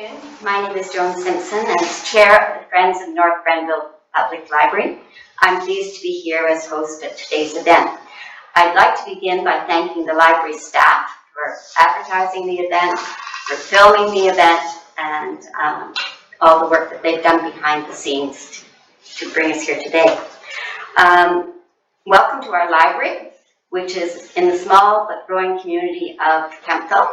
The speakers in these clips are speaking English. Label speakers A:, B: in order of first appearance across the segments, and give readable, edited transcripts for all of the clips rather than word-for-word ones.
A: afternoon. My name is Joan Simpson, and as Chair of the Friends of North Grenville Public Library, I'm pleased to be here as host at today's event. I'd like to begin by thanking the library staff for advertising the event, for filming the event, and all the work that they've done behind the scenes to bring us here today. Welcome to our library, which is in the small but growing community of Kemptville.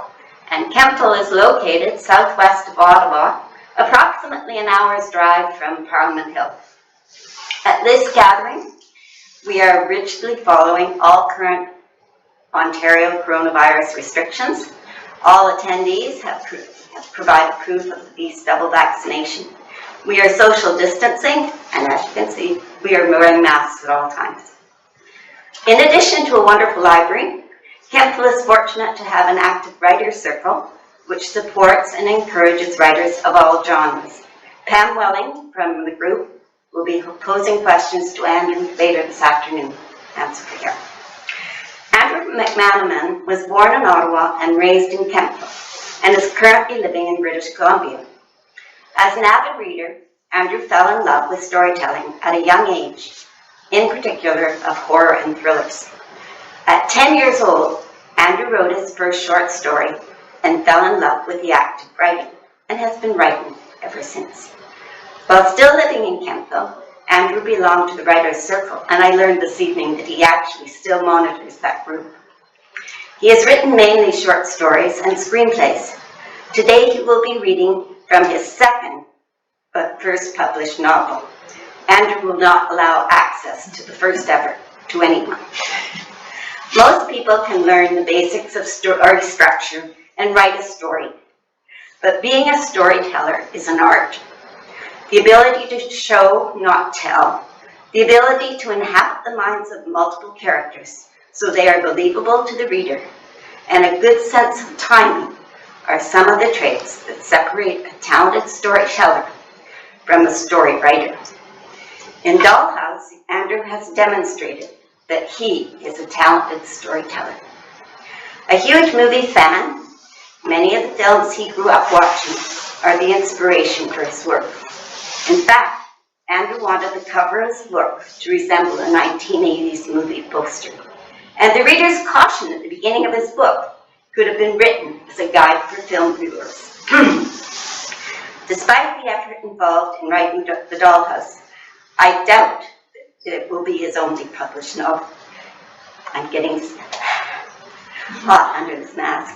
A: And Kemptville is located southwest of Ottawa, approximately an hour's drive from Parliament Hill. At this gathering, we are rigidly following all current Ontario coronavirus restrictions. All attendees have provided proof of the double vaccination. We are social distancing, and as you can see, we are wearing masks at all times. In addition to a wonderful library, Kemptville is fortunate to have an active writers' circle, which supports and encourages writers of all genres. Pam Welling from the group will be posing questions to Andrew later this afternoon. Answer for here. Andrew McManaman was born in Ottawa and raised in Kemptville, and is currently living in British Columbia. As an avid reader, Andrew fell in love with storytelling at a young age, in particular of horror and thrillers. At 10 years old, Andrew wrote his first short story and fell in love with the act of writing, and has been writing ever since. While still living in Kemptville, Andrew belonged to the Writers' Circle, and I learned this evening that he actually still monitors that group. He has written mainly short stories and screenplays. Today he will be reading from his second but first published novel. Andrew will not allow access to the first ever to anyone. Most people can learn the basics of story structure and write a story, but being a storyteller is an art. The ability to show, not tell. The ability to inhabit the minds of multiple characters so they are believable to the reader, and a good sense of timing are some of the traits that separate a talented storyteller from a story writer. In Dollhouse, Andrew has demonstrated that he is a talented storyteller. A huge movie fan, many of the films he grew up watching are the inspiration for his work. In fact, Andrew wanted the cover of his book to resemble a 1980s movie poster. And the reader's caution at the beginning of his book could have been written as a guide for film viewers. Despite the effort involved in writing The Dollhouse, I doubt that it will be his only published novel. I'm getting hot under this mask.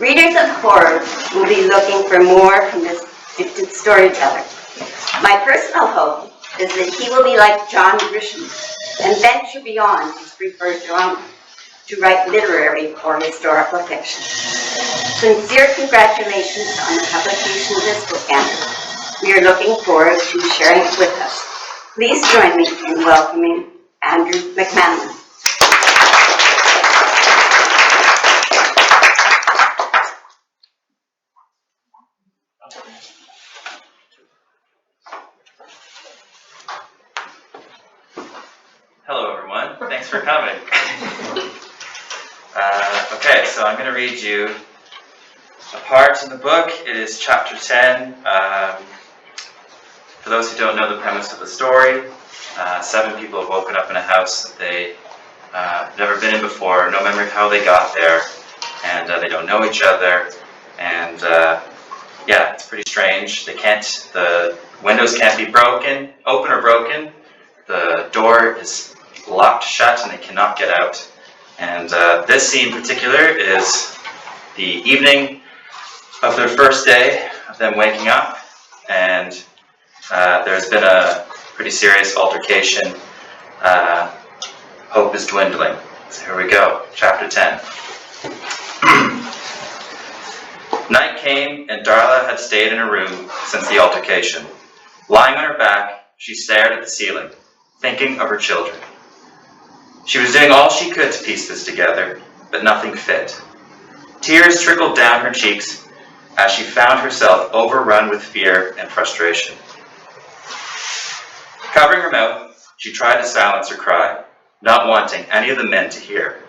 A: Readers of horror will be looking for more from this gifted storyteller. My personal hope is that he will be like John Grisham and venture beyond his preferred genre to write literary or historical fiction. Sincere congratulations on the publication of this book, Andrew. We are looking forward to sharing it with us. Please join me in welcoming Andrew McManaman.
B: Hello, everyone. Thanks for coming. Okay, so I'm going to read you a part in the book. It is chapter 10. For those who don't know the premise of the story, 7 people have woken up in a house that they have never been in before, no memory of how they got there, and they don't know each other, and yeah, it's pretty strange. The windows can't be open or broken, the door is locked shut and they cannot get out. And this scene in particular is the evening of their first day of them waking up, and there's been a pretty serious altercation. Hope is dwindling. So here we go, chapter 10. Night came, and Darla had stayed in her room since the altercation. Lying on her back, she stared at the ceiling, thinking of her children. She was doing all she could to piece this together, but nothing fit. Tears trickled down her cheeks as she found herself overrun with fear and frustration. Covering her mouth, she tried to silence her cry, not wanting any of the men to hear.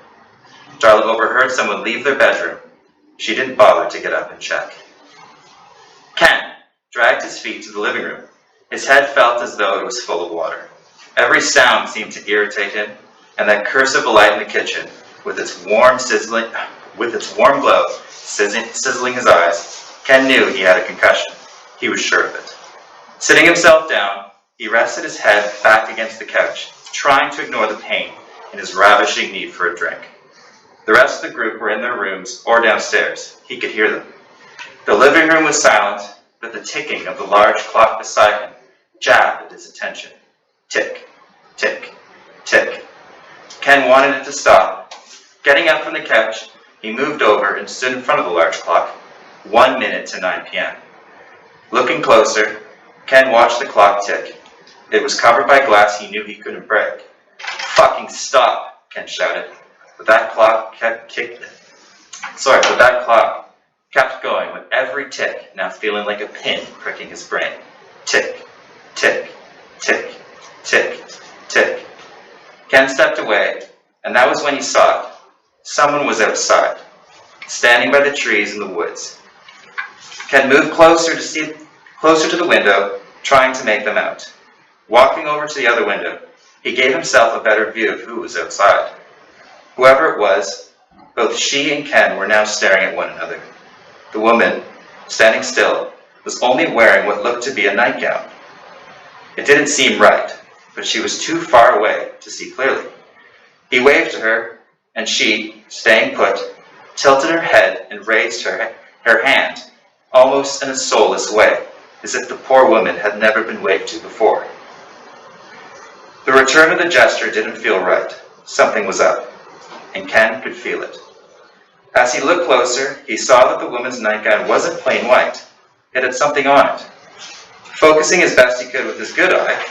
B: Darla overheard someone leave their bedroom. She didn't bother to get up and check. Ken dragged his feet to the living room. His head felt as though it was full of water. Every sound seemed to irritate him, and that curse of a light in the kitchen, with its warm glow sizzling his eyes, Ken knew he had a concussion. He was sure of it. Sitting himself down, he rested his head back against the couch, trying to ignore the pain and his ravishing need for a drink. The rest of the group were in their rooms or downstairs. He could hear them. The living room was silent, but the ticking of the large clock beside him jabbed at his attention. Tick, tick, tick. Ken wanted it to stop. Getting up from the couch, he moved over and stood in front of the large clock. 1 minute to 9 p.m. Looking closer, Ken watched the clock tick. It was covered by glass he knew he couldn't break. Fucking stop, Ken shouted. But that clock kept going with every tick now feeling like a pin pricking his brain. Tick, tick, tick, tick, tick. Ken stepped away, and that was when he saw it. Someone was outside, standing by the trees in the woods. Ken moved closer to the window, trying to make them out. Walking over to the other window, he gave himself a better view of who was outside. Whoever it was, both she and Ken were now staring at one another. The woman, standing still, was only wearing what looked to be a nightgown. It didn't seem right, but she was too far away to see clearly. He waved to her, and she, staying put, tilted her head and raised her hand, almost in a soulless way, as if the poor woman had never been waved to before. The return of the gesture didn't feel right. Something was up, and Ken could feel it. As he looked closer, he saw that the woman's nightgown wasn't plain white. It had something on it. Focusing as best he could with his good eye,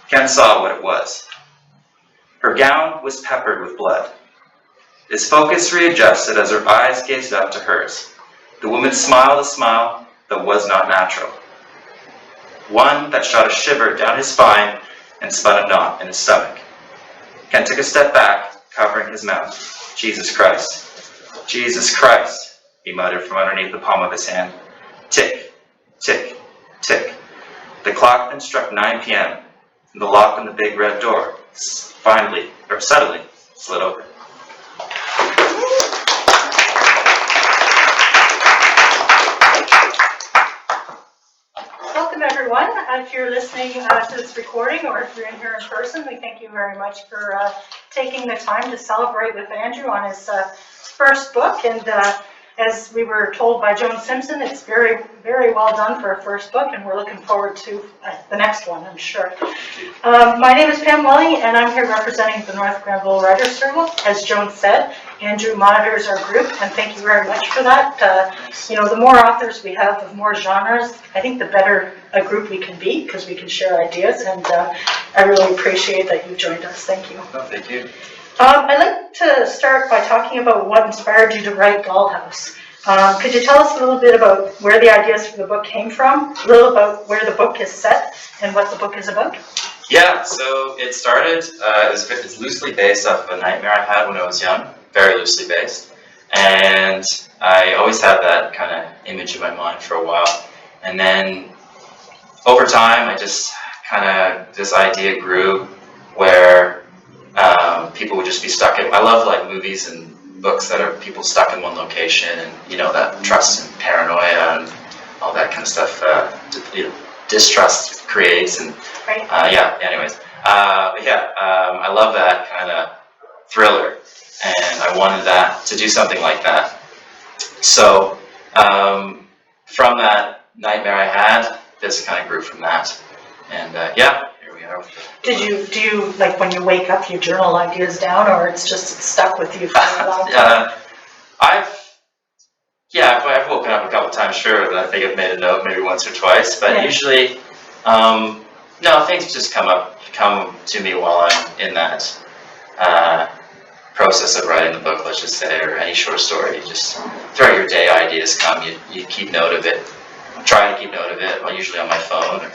B: Ken saw what it was. Her gown was peppered with blood. His focus readjusted as her eyes gazed up to hers. The woman smiled a smile that was not natural. One that shot a shiver down his spine and spun a knot in his stomach. Ken took a step back, covering his mouth. Jesus Christ. Jesus Christ, he muttered from underneath the palm of his hand. Tick, tick, tick. The clock then struck 9 p.m., and the lock on the big red door suddenly slid open.
C: Welcome everyone. If you're listening to this recording or if you're in here in person, we thank you very much for taking the time to celebrate with Andrew on his first book. And as we were told by Joan Simpson, it's very, very well done for a first book, and we're looking forward to the next one, I'm sure. My name is Pam Welling, and I'm here representing the North Grenville Writers Circle. As Joan said, Andrew monitors our group, and thank you very much for that. The more authors we have of more genres, I think the better a group we can be, because we can share ideas, and I really appreciate that you joined us. Thank you.
B: No, thank you.
C: I'd like to start by talking about what inspired you to write Dollhouse. Could you tell us a little bit about where the ideas for the book came from, a little about where the book is set, and what the book is about?
B: Yeah, so it started, it's loosely based off of a nightmare I had when I was young, very loosely based. And I always had that kind of image in my mind for a while. And then over time, this idea grew where people would just be stuck in. I love like movies and books that are people stuck in one location, and that trust and paranoia and all that kind of stuff. Distrust creates, and
C: Right.
B: I love that kind of thriller, and I wanted that to do something like that. So from that nightmare I had, this kind of grew from that, and here we are.
C: Do you like when you wake up, you journal ideas down, or it's just stuck with you for a long time?
B: I've woken up a couple times, sure, that I think I've made a note maybe once or twice, but usually, things just come to me while I'm in that process of writing the book, let's just say, or any short story. Just throughout your day, ideas come, you keep note of it. I'm trying to keep note of it, usually on my phone, or,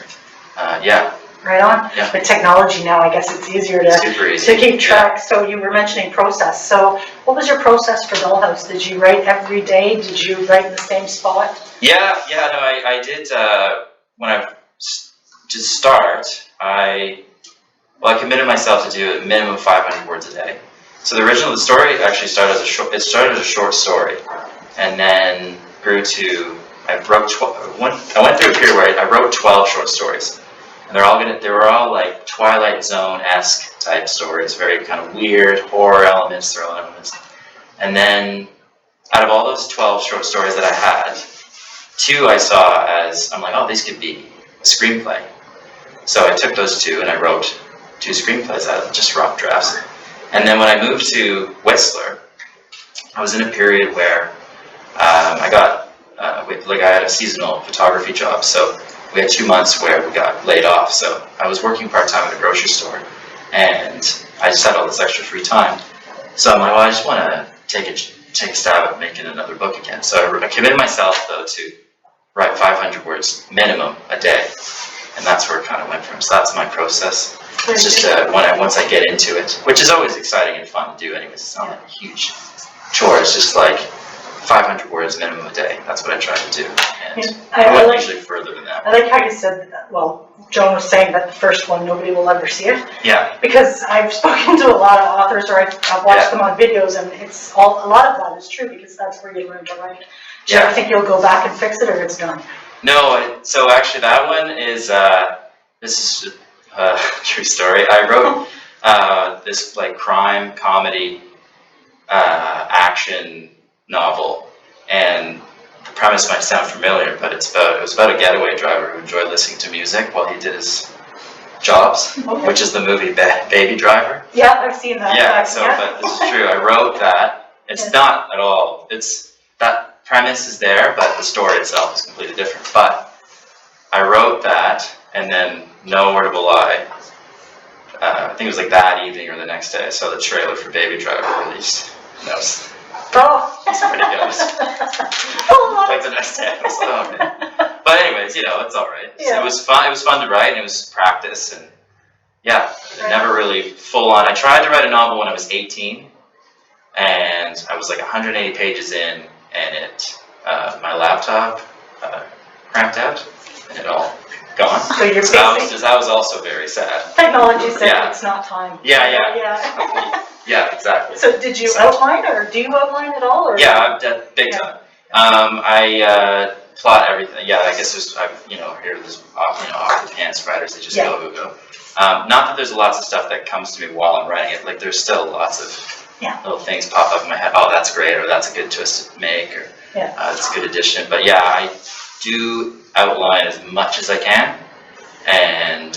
C: Right on.
B: Yeah.
C: With technology now, I guess it's easier
B: Super
C: to
B: easy.
C: keep track. So you were mentioning process. So what was your process for Dollhouse? Did you write every day? Did you write in the same spot?
B: Yeah, no, I did, when I to start, I committed myself to do a minimum 500 words a day. So the story actually started as a short story, and then grew to, I went through a period where I wrote 12 short stories. And they were all like Twilight Zone-esque type stories, very kind of weird, horror elements, thrill elements. And then, out of all those 12 short stories that I had, 2 I saw as, I'm like, oh, these could be a screenplay. So I took those 2 and I wrote 2 screenplays out of just rough drafts. And then when I moved to Whistler, I was in a period where I had a seasonal photography job, so we had 2 months where we got laid off. So I was working part-time at a grocery store, and I just had all this extra free time. So I'm like, well, I just want to take a stab at making another book again. So I committed myself, though, to write 500 words minimum a day, and that's where it kind of went from. So that's my process. It's just once I get into it, which is always exciting and fun to do anyways. It's not a huge chore. It's just like 500 words minimum a day. That's what I try to do. And I went usually further than that.
C: I like how you said, well, Joan was saying that the first one, nobody will ever see it.
B: Yeah.
C: Because I've spoken to a lot of authors, or I've watched them on videos, and a lot of that is true, because that's where you learn to write. Do you ever think you'll go back and fix it, or it's done?
B: No, so actually that one is, this is a true story. I wrote this like crime, comedy, action novel, and the premise might sound familiar, but it was about a getaway driver who enjoyed listening to music while he did his jobs, which is the movie Baby Driver.
C: Yeah, I've seen that.
B: Yeah, but this is true. I wrote that. It's not at all. That premise is there, but the story itself is completely different. But I wrote that, and then no word of a lie, I think it was like that evening or the next day, I saw the trailer for Baby Driver released. And that was pretty good. Like the next day, I was like, oh man. But anyways, it's all right.
C: Yeah.
B: So it was fun. It was fun to write, and it was practice, and never really full on. I tried to write a novel when I was 18, and I was like 180 pages in, and my laptop cramped out, and it all gone.
C: So
B: that was also very sad.
C: Technology said it's not time.
B: Yeah, exactly.
C: So did you outline, or do you outline at all? Or?
B: Yeah, big time. I plot everything. Yeah, I guess here there's off the pants writers that just go. Not that there's lots of stuff that comes to me while I'm writing it. Like there's still lots of little things pop up in my head. Oh, that's great, or that's a good twist to make, or it's a good addition. But yeah, I do outline as much as I can, and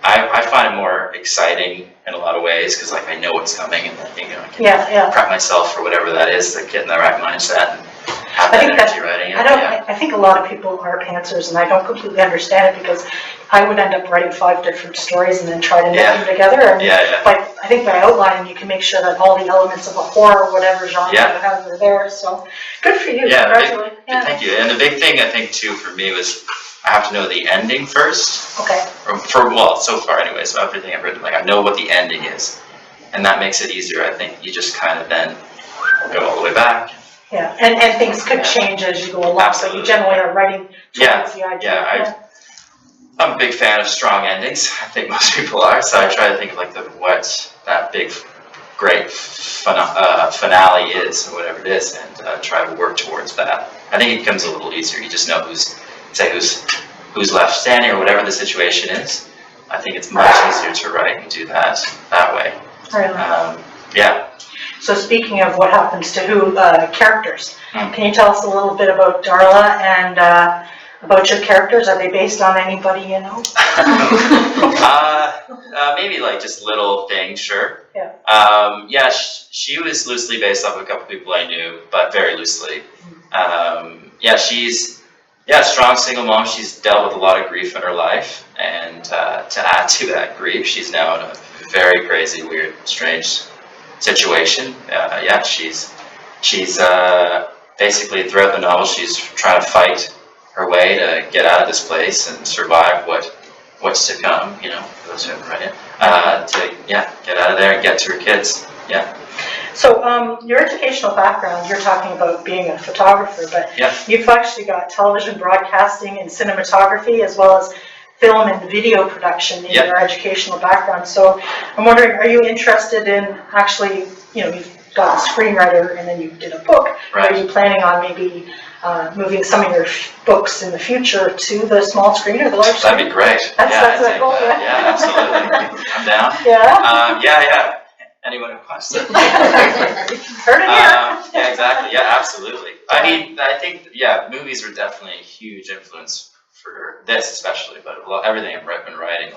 B: I find it more exciting in a lot of ways because like I know what's coming, and I can prep myself for whatever that is, like get in the right mindset and have that energy writing it.
C: I think a lot of people are pantsers, and I don't completely understand it because I would end up writing 5 different stories and then try to knit them together. And But I think by outlining, you can make sure that all the elements of a horror or whatever genre you have are there. So good for you. Congratulations.
B: Thank you. And the big thing I think too for me was I have to know the ending first.
C: Okay.
B: So far anyway, so everything I've written, like I know what the ending is. And that makes it easier, I think. You just kind of then go all the way back.
C: Yeah, and things could change as you go along,
B: Absolutely.
C: so you generally are writing towards the idea.
B: I'm a big fan of strong endings. I think most people are, so I try to think of like what that big, great finale is, or whatever it is, and try to work towards that. I think it becomes a little easier. You just know who's left standing, or whatever the situation is. I think it's much easier to write and do that way.
C: Right. So speaking of what happens to who, characters, can you tell us a little bit about Darla and about your characters? Are they based on anybody you know?
B: Maybe like just little things, sure.
C: Yeah.
B: She was loosely based off of a couple people I knew, but very loosely. She's a strong single mom. She's dealt with a lot of grief in her life, and to add to that grief, she's now in a very crazy, weird, strange situation. She's basically throughout the novel she's trying to fight her way to get out of this place and survive what what's to come, for those who haven't read it, to, get out of there and get to her kids,
C: So your educational background, you're talking about being a photographer, but you've actually got television broadcasting and cinematography as well as film and video production in your educational background. So I'm wondering, are you interested in actually, you've got a screenwriter and then you did a book.
B: Right.
C: Are you planning on maybe moving some of your books in the future to the small screen or the large screen?
B: That'd be great.
C: That's a goal.
B: Yeah, absolutely. I'm down.
C: Yeah?
B: Anyone who wants to.
C: Heard it here.
B: Yeah, exactly. Yeah, absolutely. I mean, I think, movies were definitely a huge influence for this especially, but everything I've been writing,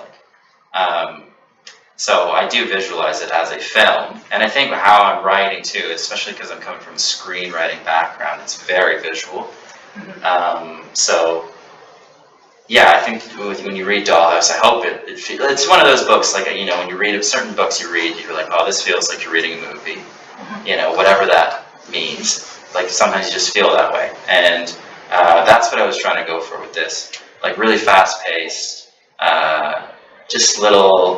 B: so I do visualize it as a film, and I think how I'm writing too, especially because I'm coming from a screenwriting background, it's very visual. I think when you read Dollhouse, I hope it's one of those books, when you read certain books you're like, oh, this feels like you're reading a movie, whatever that means. Like sometimes you just feel that way, and that's what I was trying to go for with this, really fast-paced, just little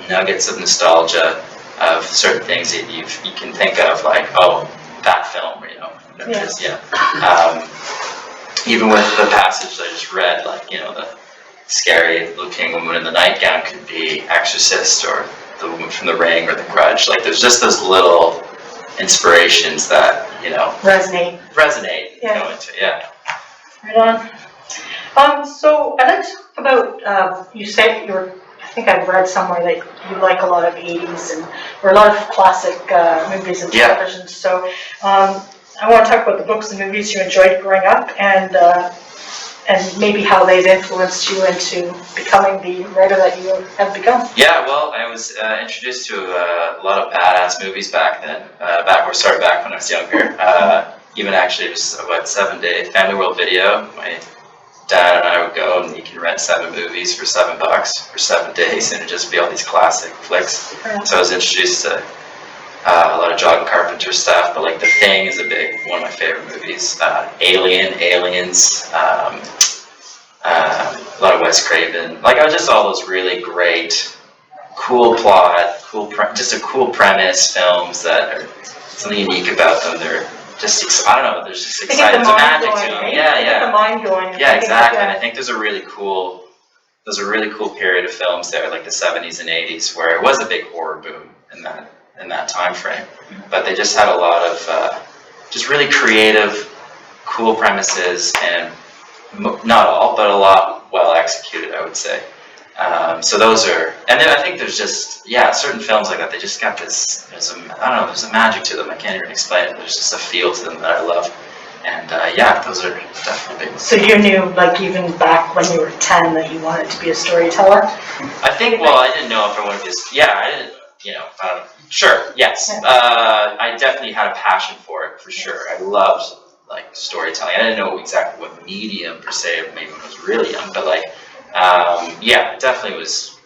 B: nuggets of nostalgia of certain things that you can think of, that film, even with the passage I just read, the scary looking woman in the nightgown could be Exorcist or the woman from The Ring or The Grudge. There's just those little inspirations that,
C: Resonate.
B: Go into,
C: Right on. So I'd like to talk about, you said I think I've read somewhere that you like a lot of 80s or a lot of classic movies and television. So I want to talk about the books and movies you enjoyed growing up and maybe how they've influenced you into becoming the writer that you have become.
B: Yeah, well, I was introduced to a lot of badass movies back then. Back when I was younger. Even actually, it was about 7-day Family World Video. My dad and I would go, and you can rent 7 movies for $7 for 7 days, and it'd just be all these classic flicks. So I was introduced to a lot of John Carpenter stuff, but The Thing is one of my favorite movies. Aliens, a lot of Wes Craven. I was just all those really great, cool plot, just a cool premise films that are something unique about them. They're just, I don't know, there's just exciting, there's a magic to them.
C: Get the mind going.
B: Yeah, exactly. And I think there's a really cool period of films there, like the 70s and 80s, where it was a big horror boom in that time frame. But they just had a lot of just really creative, cool premises, and not all, but a lot well executed, I would say. So those are, and then I think there's just, certain films like that, they just got this, there's a magic to them, I can't even explain it, there's just a feel to them that I love. And those are definitely big ones.
C: So you knew, even back when you were 10, that you wanted to be a storyteller?
B: I think, I didn't know if I wanted to, I didn't, sure, yes. I definitely had a passion for it, for sure. I loved, storytelling. I didn't know exactly what medium, per se, maybe when I was really young, but, definitely was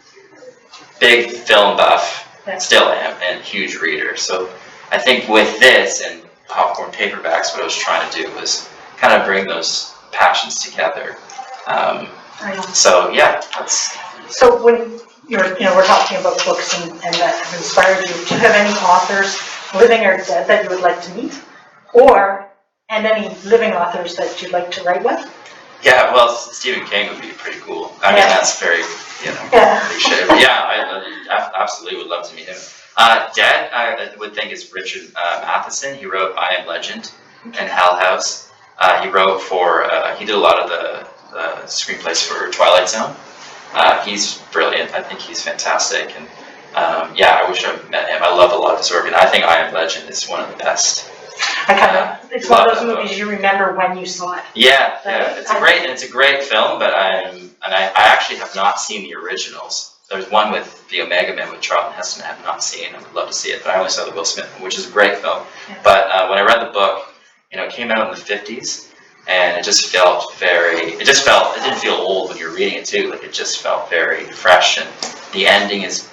B: big film buff, still am, and huge reader. So I think with this and popcorn paperbacks, what I was trying to do was kind of bring those passions together.
C: So when we're talking about books and that have inspired you, do you have any authors, living or dead, that you would like to meet? And any living authors that you'd like to write with?
B: Yeah, well, Stephen King would be pretty cool. I mean, that's very, cliche. But I absolutely would love to meet him. Dead, I would think, is Richard Matheson. He wrote I Am Legend and Hell House. He wrote he did a lot of the screenplays for Twilight Zone. He's brilliant. I think he's fantastic. And I wish I met him. I love a lot of his work. And I think I Am Legend is one of the best.
C: It's one of those movies you remember when you saw it.
B: Yeah, it's a great film, but I actually have not seen the originals. There's one with the Omega Man with Charlton Heston I have not seen. I would love to see it, but I only saw the Will Smith one, which is a great film. Yeah. But when I read the book, it came out in the 50s, and it just felt it didn't feel old when you were reading it too. It just felt very fresh, and the ending is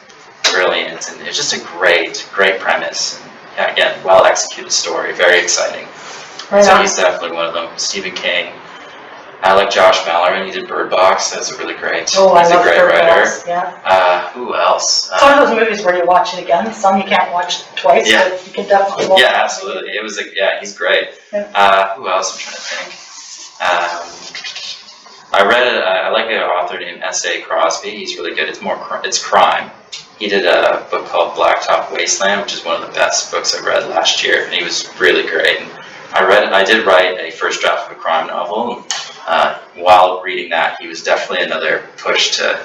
B: brilliant, and it's just a great premise. Again, well-executed story, very exciting. Right. So he's definitely one of them. Stephen King. I like Josh Mallory. He did Bird Box. That's really great.
C: Oh, I
B: He's
C: love
B: a great
C: Bird
B: writer.
C: Box, yeah.
B: Who else?
C: It's one of those movies where you watch it again. Some you can't watch twice,
B: Yeah.
C: but you can definitely watch it.
B: Yeah, absolutely. It was he's great.
C: Yeah.
B: Who else? I'm trying to think. I read I like an author named S.A. Crosby. He's really good. It's crime. He did a book called Blacktop Wasteland, which is one of the best books I read last year, and he was really great. And I did write a first draft of a crime novel. While reading that, he was definitely another push to,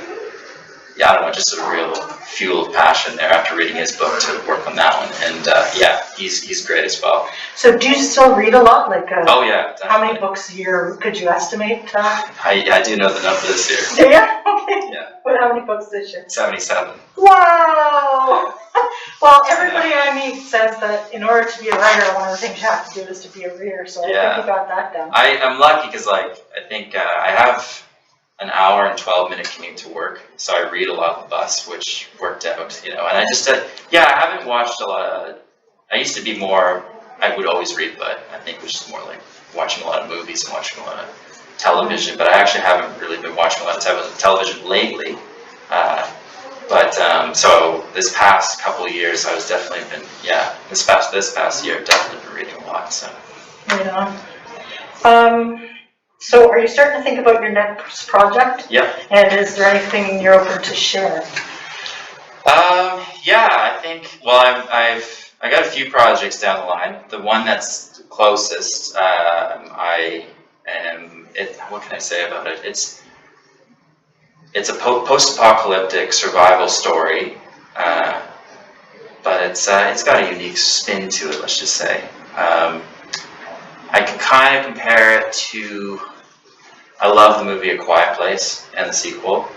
B: I don't know, just a real fuel of passion there after reading his book to work on that one. And he's great as well.
C: So do you still read a lot? Like,
B: Oh yeah, definitely.
C: how many books a year could you estimate?
B: I do know the number this year.
C: Do you? Okay.
B: Yeah.
C: What, how many books this year?
B: 77.
C: Wow! Well, everybody I meet says that in order to be a writer, one of the things you have to do is to be a reader, so I think you got that down.
B: I'm lucky because I think I have an hour and 12-minute commute to work, so I read a lot on the bus, which worked out, and I just, I haven't watched a lot of, I used to be more, I would always read, but I think it was just more like watching a lot of movies and watching a lot of television, but I actually haven't really been watching a lot of television lately. So this past couple of years, I was definitely been, this past year, I've definitely been reading a lot, so.
C: Yeah. So are you starting to think about your next project?
B: Yeah.
C: And is there anything you're open to share?
B: I think, well, I got a few projects down the line. The one that's closest, what can I say about it? It's a post-apocalyptic survival story, but it's got a unique spin to it, let's just say. I can kind of compare it to, I love the movie A Quiet Place and the sequel.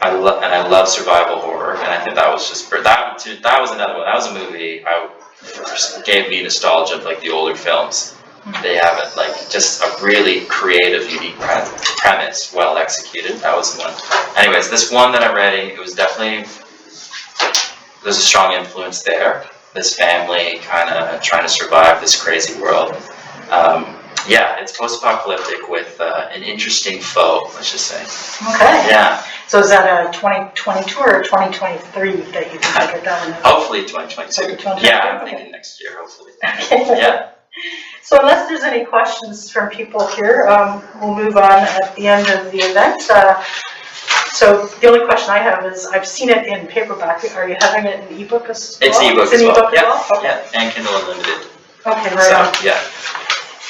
B: I love survival horror, and I think that was just that was another one. That was a movie just gave me nostalgia of like the older films. They have it like just a really creative, unique premise, well executed. That was the one. Anyways, this one that I'm reading, it was definitely, there's a strong influence there. This family kind of trying to survive this crazy world. It's post-apocalyptic with an interesting foe, let's just say.
C: Okay.
B: Yeah.
C: So is that a 2022 or 2023 that you can get that one?
B: Hopefully 2022.
C: 2022?
B: Yeah, I'm thinking next year, hopefully.
C: Okay.
B: Yeah.
C: So unless there's any questions from people here, we'll move on at the end of the event. So the only question I have is, I've seen it in paperback. Are you having it in ebook as well?
B: It's ebook
C: as well.
B: Ebook as
C: well? Okay.
B: Yeah, and Kindle Unlimited.
C: Okay, right on.
B: Yeah.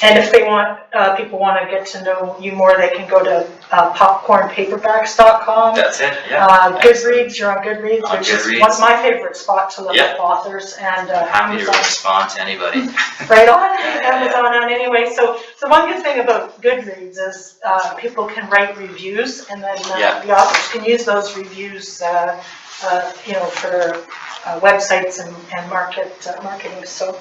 C: And if they want, people want to get to know you more, they can go to popcornpaperbacks.com.
B: That's it, yeah.
C: Goodreads, you're on Goodreads,
B: On
C: which is
B: Goodreads.
C: one of my favorite spots to look
B: Yeah.
C: up authors. And
B: Happy to
C: Amazon.
B: respond to anybody.
C: Right on, Amazon on anyway. So one good thing about Goodreads is people can write reviews, and then the authors can use those reviews, for their websites and marketing. So.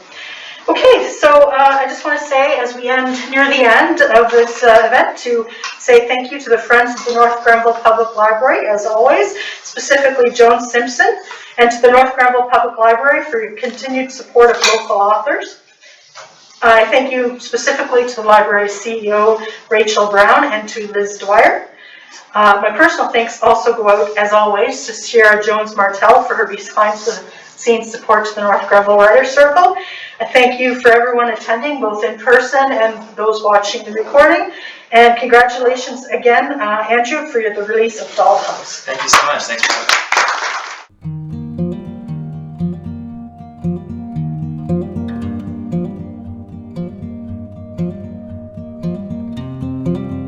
C: Okay, so I just want to say, as we near the end of this event, to say thank you to the Friends of the North Grenville Public Library, as always, specifically Joan Simpson, and to the North Grenville Public Library for your continued support of local authors. I thank you specifically to the library's CEO, Rachel Brown, and to Liz Dwyer. My personal thanks also go out, as always, to Sierra Jones-Martell for her behind-the-scenes support to the North Grenville Writers Circle. I thank you for everyone attending, both in person and those watching the recording. And congratulations again, Andrew, for the release of Dollhouse.
B: Thank you so much. Thanks for having me.